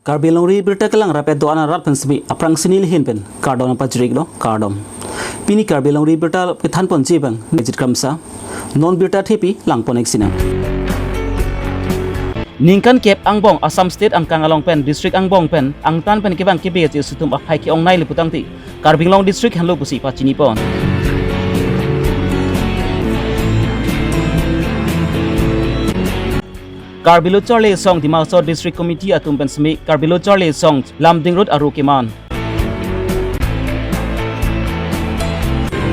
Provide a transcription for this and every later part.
Karbi Longri Abirta kelang rapet doana rat pensbi aprang sinil hin pen kardon pajrik no kardom pini Karbi Longri Abirta kethan pon jibang nejit kamsa non birta thepi lang ponek sinam Ningkan kep angbong Assam State angkang along pen district angbong pen angtan pen kebang kebe je sutum apai ki ong nai liputang ti Karbi Long district hanlo pusi pachini pon Karbi Lo Charle Song di Mausor District Committee atum pensmi Karbi Lo Charle Song Lamding Road aru keman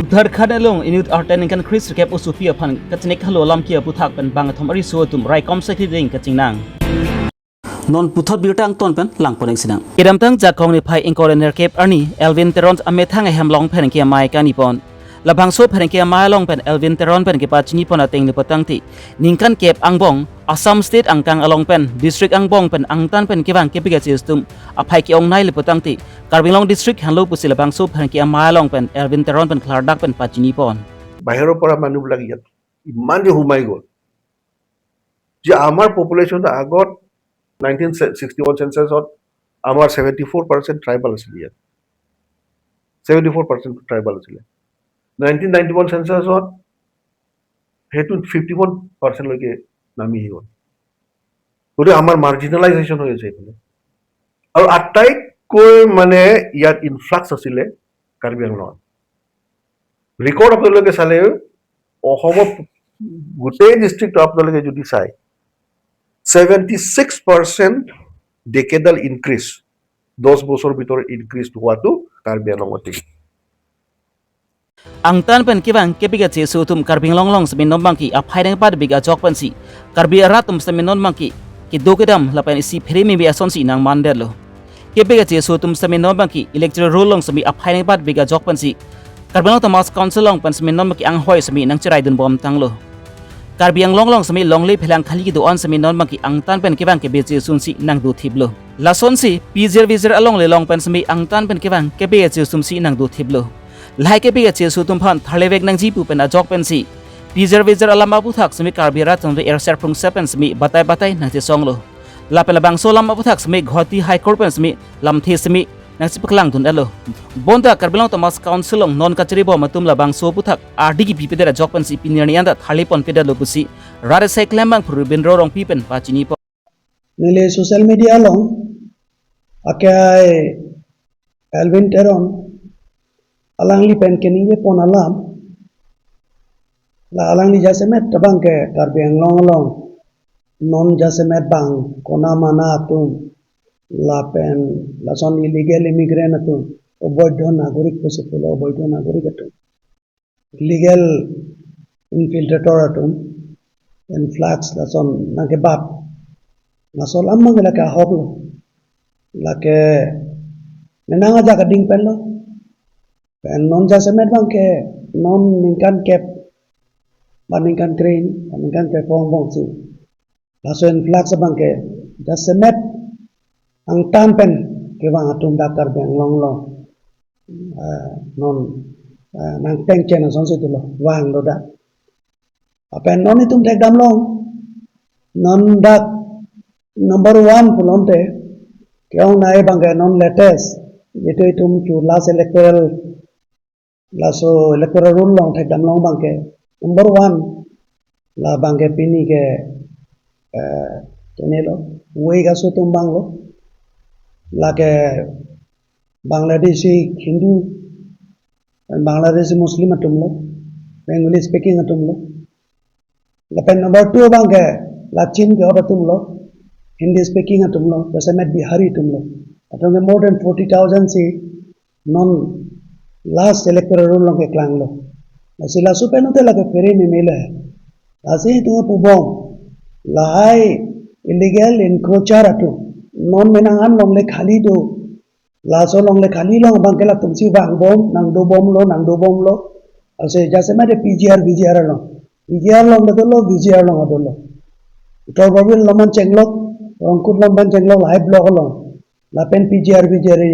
Udhar khadalong inut arten kan Chris kep usupi aphan katnek halo lam kia puthak pen bang thom ari so tum rai kom sakhi ding kachingnang non puthot birtang ton pen lang ponek sinang idam tang jakong ni phai inkorener kep arni Elvin Teront ame thang hemlong phen kia mai kanipon labang so phen kia mai long pen Elvin Teron pen ke pachini pon ateng ni patang ti ningkan kep angbong Assam State angkang along pen district angbong pen angtan pen kebang kepiga sistem apai ki ong nai lipotang ti Karbi Long district hanlo pusil bang so pen ki ama long pen Elvin Teron pen klardak pen pachini pon বাহিৰৰ পৰা মানুহবিলাক ইয়াত ইমান যে সোমাই গ'ল যে আমাৰ পপুলেশ্যন আগত 1961 সেন্সাছত আমাৰ 74% ট্ৰাইবেল আছিল ইয়াত 74% ট্ৰাইবেল আছিল 1991 সেন্সাছত হেতু 51% লৈকে নামি গ'ল গতিকে আমাৰ মাৰ্জিনালাইজেশ্যন হৈ আছে এইফালে আৰু আটাইতকৈ মানে ইয়াত ইনফ্লাক্স আছিলে কাৰ্বি আংলঙত ৰেকৰ্ড আপোনালোকে চালে অসমত গোটেই ডিষ্ট্ৰিক্ট আপোনালোকে যদি চাই 76% ডেকেডাল ইনক্ৰিজ 10 বছৰ ভিতৰত ইনক্ৰিজ হোৱাটো কাৰ্বি আংলঙতে angtan pen kebang kepiga che sutum Karbi Long Long semin non bangki apai deng pad biga jok pen si Karbi aratum semin non bangki ki dokedam lapen isi premi bi ason si nang mandel lo kepiga che sutum semin non bangki electoral roll long semi apai deng pad biga jok pen si Karbi Long Thomas Council long pen semin non bangki ang hoi semi nang cerai dun bom tang lo Karbi ang long long semi longley phelang khali ki doan semi non bangki angtan pen kebang kebe che sun si nang du thiblo lason si pizer vizer along le long pen semi angtan pen kebang kebe che sum si nang du thiblo lai kebe che sutum phan thalebek nang jipu pen ajok pen si pizer vizer alama puthak semi Karbi ra tong air ser prung sepen semi batai batai nang te song lo la pelabang solam puthak semi ghoti high court pen semi lam the semi nang sipaklang dun alo bonda Karbi Long Thomas Council long non kachari bo matum labang so puthak RD ki pipedera jok pen si pinirni anda thali pon peda lo pusi rare sai klembang purubin rorong pipen pachini po nile social media long akai Elvin Teron alangli pen keninge pon alam la alangli jase met tabang ke Karbi Anglong long non jase met bang kona mana atum la pen la son illegal immigrant atum oboidho nagorik posipolo oboidho nagorik atum legal infiltrator atum influx la son nage bab na sol amang la ka hoklo la ke menanga jaga ding pen lo pen non jase met bang ke non ningkan kep baningkan crane baningkan ke bong si la so influx bang ke jase met ang tampen ke bang atum dakar bang long long non nang teng chen son se tulo wang do da apen non itum tek dam long non dak number 1 pulonte ke ong nai bang ke non latest itu itum chu last electoral laso electoral rule long tek dam long bang ke number 1 la bang ke pini ke tenelo wei ga so tum bang lo la ke Bangladeshi Hindu and Bangladeshi Muslim atum lo Bengali speaking atum lo la pen number 2 bang ke la Chin ke atum lo Hindi speaking atum lo Besamet Bihari atum lo atum ke more than 40,000 si non last electoral rule long ke klang lo la sila su pen hotel la ke feri me mele la si tu pubom la hai illegal encroacher atum non menangan long le khali do la so long le khali long bang ke la tumsi bang bom nang do bom lo ase jase made PGR lo PGR long do lo VGR long do lo to babil loman chenglok rongkut lomban chenglok live blog lo la pen PGR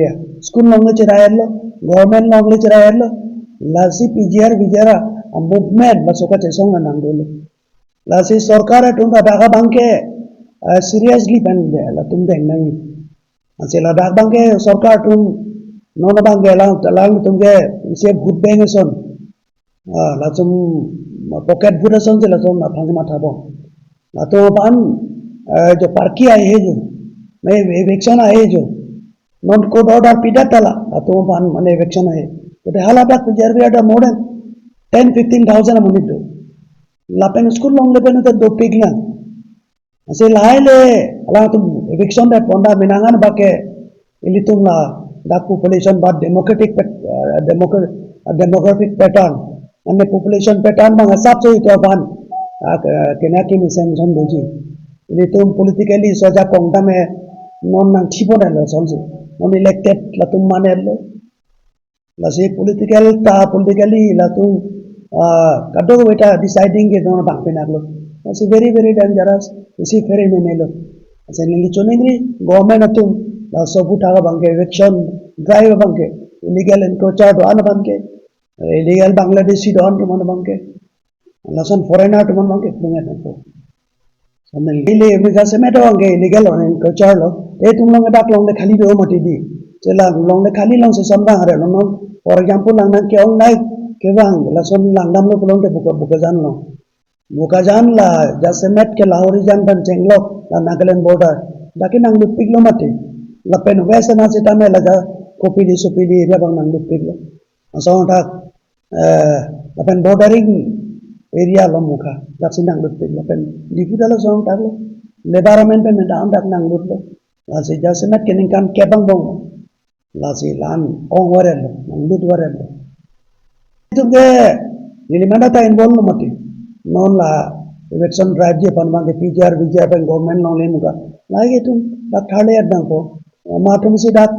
ya school long le cherayer lo government long le cherayer lo la si PGR a movement la so ka chesong nang do lo la si sarkar atum da daga bang ke seriously ban de la tum deng nang Asila dak bangke sarkar tum nona bangke lang tumke se vote bank son la tum pocket vote son se la tum na phang ma thabo la to pan jo parki ai he jo मैं eviction आहे जो non court order pidatala to pan mane eviction आहे तो ते हाला dak jervi ada more than 10-15,000 monito la pen school long le pen do pigla ase laile ala tum eviction da ponda minangan bake ilitum la dak population but demographic pattern and the population pattern bang asap so itu pan kenaki ni sen son doji ilitum politically soja kongta me non nang thibo da lo sonse non elected la tum manel la se politically la tum kado beta deciding ke don bang penaglo it's very dangerous isi very memelo ase nili chonengri government atum la sobu thaga bangke election drive bangke illegal encroacher do an bangke illegal bangladeshi do an man bangke la son foreigner to man bangke punga to samne lile mega semedo bangke illegal on encroacher lo e tum long dak long de khali be o mati di chela long de khali long se sambang hare no for example lang nang ke ong nai ke bang la son lang dam lo long de buka jan la jasemet ke lahori jan ban chenglok la Nagaland border daki nang lupig lo mati la pen west na sita me la ja kopidi supidi ria bang nang lupig lo so tak la pen bordering area lo muka dak sinang lupig la pen dipu dalo so tak lo environment pen nang dak nang lut lo la si jasemet ke ning kan kebang bong la si lan ong warel nang lut warel itu ke nilimanda ta involve lo mati non la election drive je pan mang PGR VGR pen government long le muka lagi tu dak thale adang ko matum si dak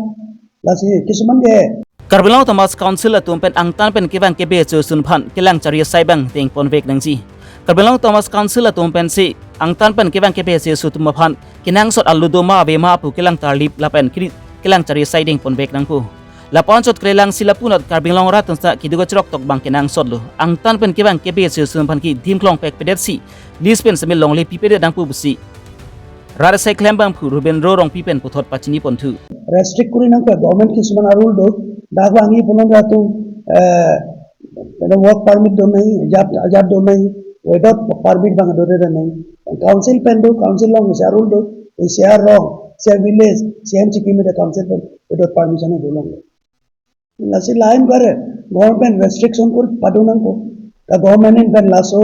la si kisuman ge Karbi Long Thomas Council atum pen angtan pen kibang kebe chu sun phan kilang chari sai bang teng pon vek nang ji Karbi Long Thomas Council atum pen si angtan pen kibang kebe se su tum phan kinang sot aludo ma be ma pu kilang tarlip la pen kilang chari sai ding pon vek nang pu la pon sot krelang silapunat Karbi Long ra tun sa kidugo chrok tok bang kinang sot lo angtan pen kibang kebe se sun phan ki dim klong pek pedet si lis pen semil long le pi pedet dang pu busi rara sai klem bang pu ruben ro rong pi pen puthot pachini pon thu restrict kuri nang government kisuman rule do dak wangi punon ratu work permit do nahi ajab do nahi without permit bang do re nahi council pen do council long se rule do share wrong share village share chiki me council pen without permission do long lasi line करे government restriction kur padunang ko the government in pen laso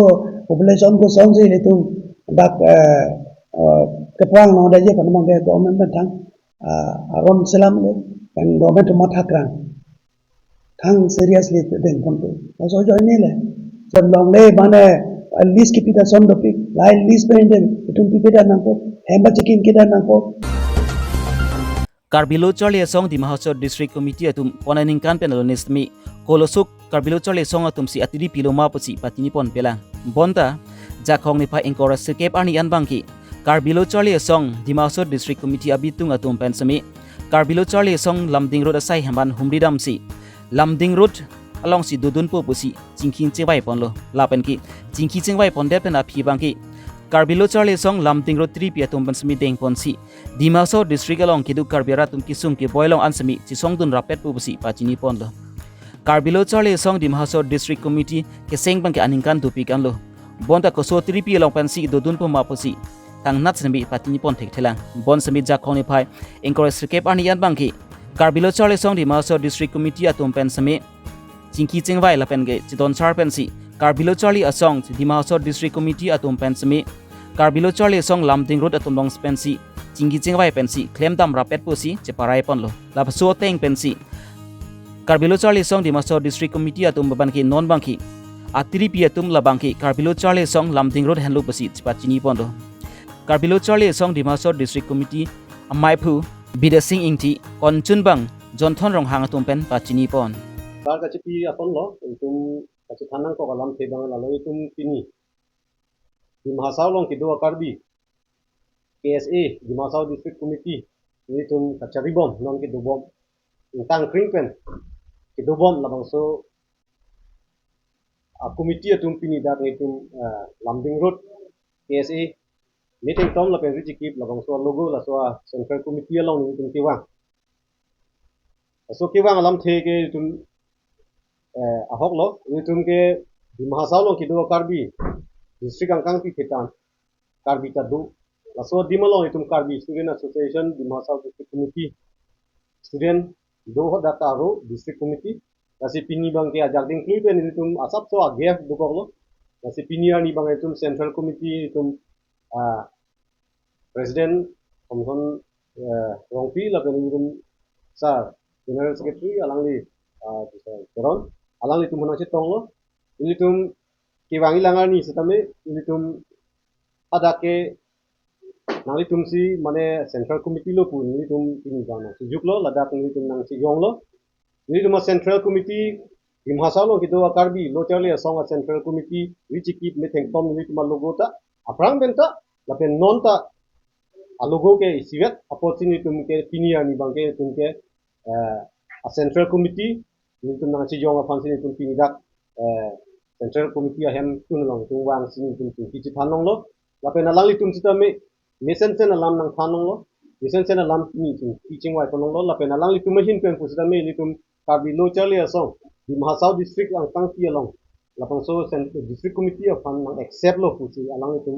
population ko sonji le tu dak kepang no daje pan mang government pen thang aron selam le pen government mo thakran thang seriously den kon to so join le so long le mane list kipita son do pik lai list pen den tum pipita nang ko hemba chikin kida nang ko Karbi Lo Charlie Song di Mahasor District Committee atum ponaning kan penalonist mi kolosuk Karbi Lo Charlie Song atum si atiri piloma posi patini pon pelang bonta jakhong ni pa engkora sekep ani an bangki Karbi Lo Charlie Song di Mahasor District Committee abitung atum pensami Karbi Lo Charlie Song Lamding Road asai hamban humdidam si Lamding Road along si dudun po posi jingking chewai pon lo lapen ki jingki chewai pon de pen api bangki Karbi Lo Charlie Song Lamding Road 3 pia tum pensami deng pon si di Mahasor District along kidu Karbi ratum kisum ki boilong ansami si song dun rapet po posi pachini pon lo Karbi Lo Charlie Song di Mahasor District Committee ke seng bang ke aningkan tupi kan lo bonta ko so 3 pia long pensi dudun po ma posi tang nat sami patini pon thek thelang bon sami jakhong ni phai encourage kep ani yan bang ki Karbi Lo Charlie Song di Mahasor District Committee atum pensami jingki chengwai la pen ge chidon char pensi Karbi Lo Charlie Asong di Mahasor District Committee atum pensami Karbi Lo Charlie Song Lamding Road atum long pensi jingki chengwai pensi claim dam rapet posi cheparai pon lo la so teng pensi Karbi Lo Charlie Song di Mahasor District Committee atum baban ki non bangki atiri pi atum la bangki Karbi Lo Charlie Song Lamding Road henlo posi chepachini pon lo Karbi Lo Charlie Song di Mahasor District Committee amai phu bidasing ingti konchun bang jonthon rong hang atum pen pachini pon bar ka chipi apon lo tum ka chithanang ko kalam the bang la lo tum pini di Mahasau long kido Karbi KSA di Mahasau District Committee ni tum ka charibom long kido bom tang kringpen kido bom la bang so a committee tum pini dak ni tum Lamding Road KSA meeting tom la pen rijikip la bang so logo la so central committee along ni tum kiwang so kiwang alam the ke tum ahok lo ni tum ke di mahasau long ki do Karbi district angkang pi ketan Karbi ta do la so di malong itum Karbi student association di mahasau district committee student do ho data ro district committee nasi pini bang ke ajak ding klui pen itum asap so agef do ko lo nasi pini ani bang itum central committee itum president komson rongpi la pen itum sir general secretary alangli koron alangli tum na tong lo ini tum kiwangi langani setame ini tum adake nang tum si mane central committee lo pun ini tum ini bang si juklo ladak ini tum nang si yong lo ini tum central committee di mahasau lo kido Karbi lo charli song central committee richikip meeting tom ini tum logo ta aprang benta la pen non ta logo ke siwet opportunity tum ke pinia ni bang ke tum ke a central committee ni tum nang si yong a fansi ni tum pini dak central committee ahem tun long tum wang sini tum ki thanong lo la pen alang li tum sitame mission sen alam nang thanong lo mission sen alam ni tum teaching wai thanong lo la pen alang li tum machine pen pu sitame ni tum Karbi lo charli asong di mahasau district ang tang pi along la pen so district committee of nang accept lo pu si alang li tum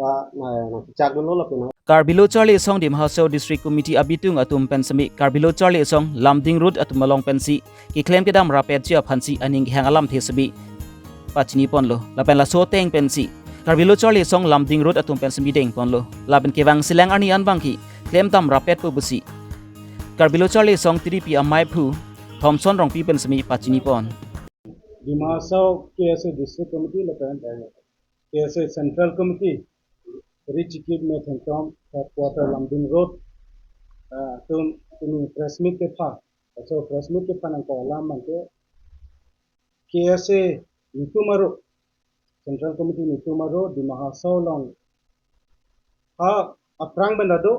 ta na chak lo la pen Karbi lo charli song di mahasau district committee abitung atum pensami Karbi lo charli song lamding road atum malong pensi ki claim kedam rapet chia phansi aning hang alam thesabi pachini pon lo la pen la so teng pensi Karbi lo charli song lamding road atum pensami deng pon lo la pen kewang silang ani an bangki claim tam rapet pu busi Karbi lo charli song 3p amai phu Thomson rongpi pensami pachini pon di mahasau KSA district committee la pen KSA central committee richikip meeting tom headquarter Lamding road tum press meet ke pha so press meet ke pha nang ko lam man ke KSA nitumaro central committee nitumaro di mahasau long ha aprang bandado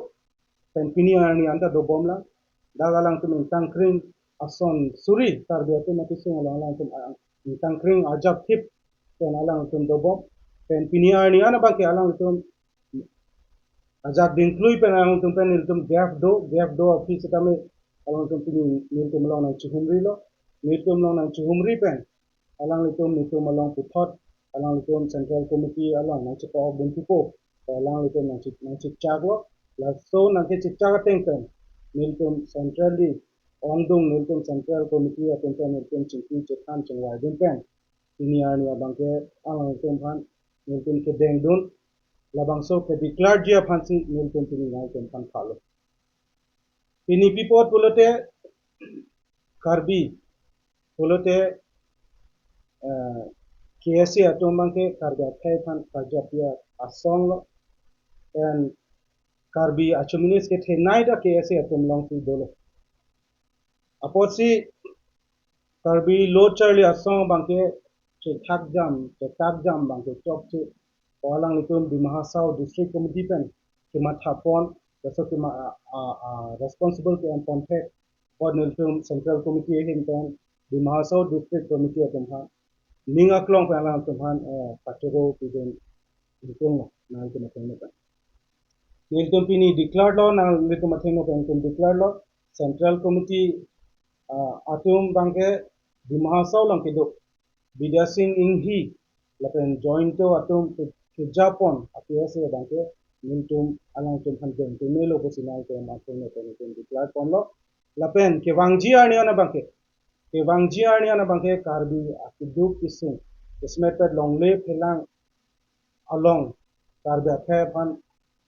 pen pini ani anda do bomla dagalang tum tangkring ason suri tarbiatu mati sung lang tum tangkring ajab tip pen alang tum do bom pen pini ani ana bangke alang tum ajak dinklui pen alang tum pen tum gap do office tame alang tum pini tum long nang chuhumri lo tum long nang chuhumri pen alang tum along puthot alang tum central committee alang nang chipo buntupo alang tum nang chaglo la so nang ke chak teng pen tum centrally ongdung tum central committee atum pen tum chingki chetan chengwa dun pen ini ani abangke alang tum phan tum ke deng dun labang so ke declare dia phansi tum pini ngai tum phan phalo pini pipot pulote Karbi pulote KSA atum bangke Karbi thai phan kajapia asong lo and Karbi achuminis ke thenai da KSA atum long ti dolo aposi Karbi lo charli asong bangke che thak jam bangke chok che alang litum di mahasau district committee pen ke mathapon so ke responsible ke contact for litum central committee hin pen di mahasau district committee atum ha ninga klong pen alang tum han patero piden litum na litum atum pen litum pini declare lo na litum atum pen tum declare lo central committee atum bangke di mahasau lang kido bidasing inghi lapen joint to atum ke Japon APSA bangke mintum alang tum han den to melo posinal ke matum ne tum declare pon lo lapen ke wangji ani ana bangke Karbi akidu kisung esmeted longle phelang along Karbi aphe phan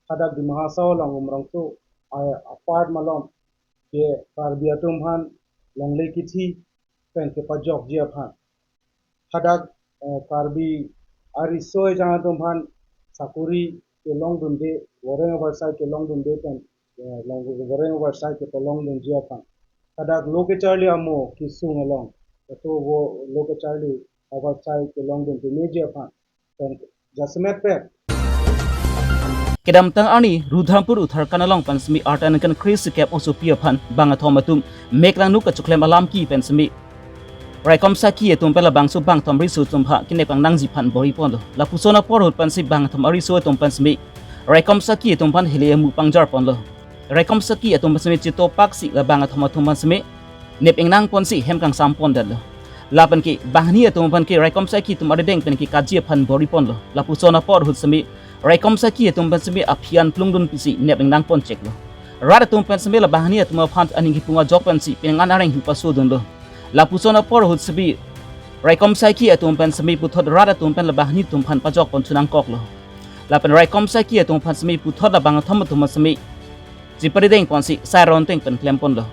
kada di mahasau lang umrang to apart malom ke Karbi atum han longle kithi pen ke pajok jia phan kada Karbi ari soy jang tum phan sakuri ke long dunde wareng oversight ke long dunde pen long wareng oversight ke long dun jia phan kada loke charli amo kisung along to wo loke charli oversight ke long dun me jia phan pen jasmet pe kedam tang ani rudhampur uthar kanalong pansmi art and kan chris cap osu pia phan banga thomatum meklang nuk ka chuklem alam ki pensmi Raikom saki etum pela bangsu bang tom risu tum ha kine pang nangji phan bori pondo la pusona porot pansi bang tom arisu tum pansmi Raikom saki tumpan hilia mu pangjar pon lo. Raikom saki atum pasme cito paksi la bang atum atum pasme nep engnang pon si hem kang sampon dal lo. Lapan ki bahni atum pan ki Raikom saki tum ada deng pen ki kaji phan bori pon lo. La pusona por hut sami Raikom saki atum pasme apian plungdun pisi nep engnang pon cek lo. Rada tum pasme la bahni atum phan aning ki punga jok pan si pengan areng hu pasudun lo. La pusona por hut sabi Raikom saki atum pasme puthot rada tum pan la bahni tum phan pajok pon sunang kok lo. Lapan Raikom saki atum pan sami puthot la bang atum atum sami Jipari deng pon si sai ron teng pen klem pon lo.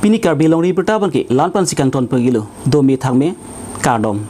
Pini Karbi Longri Abirta ban ki lan pan si kang ton pagilo do mi thang me kardom.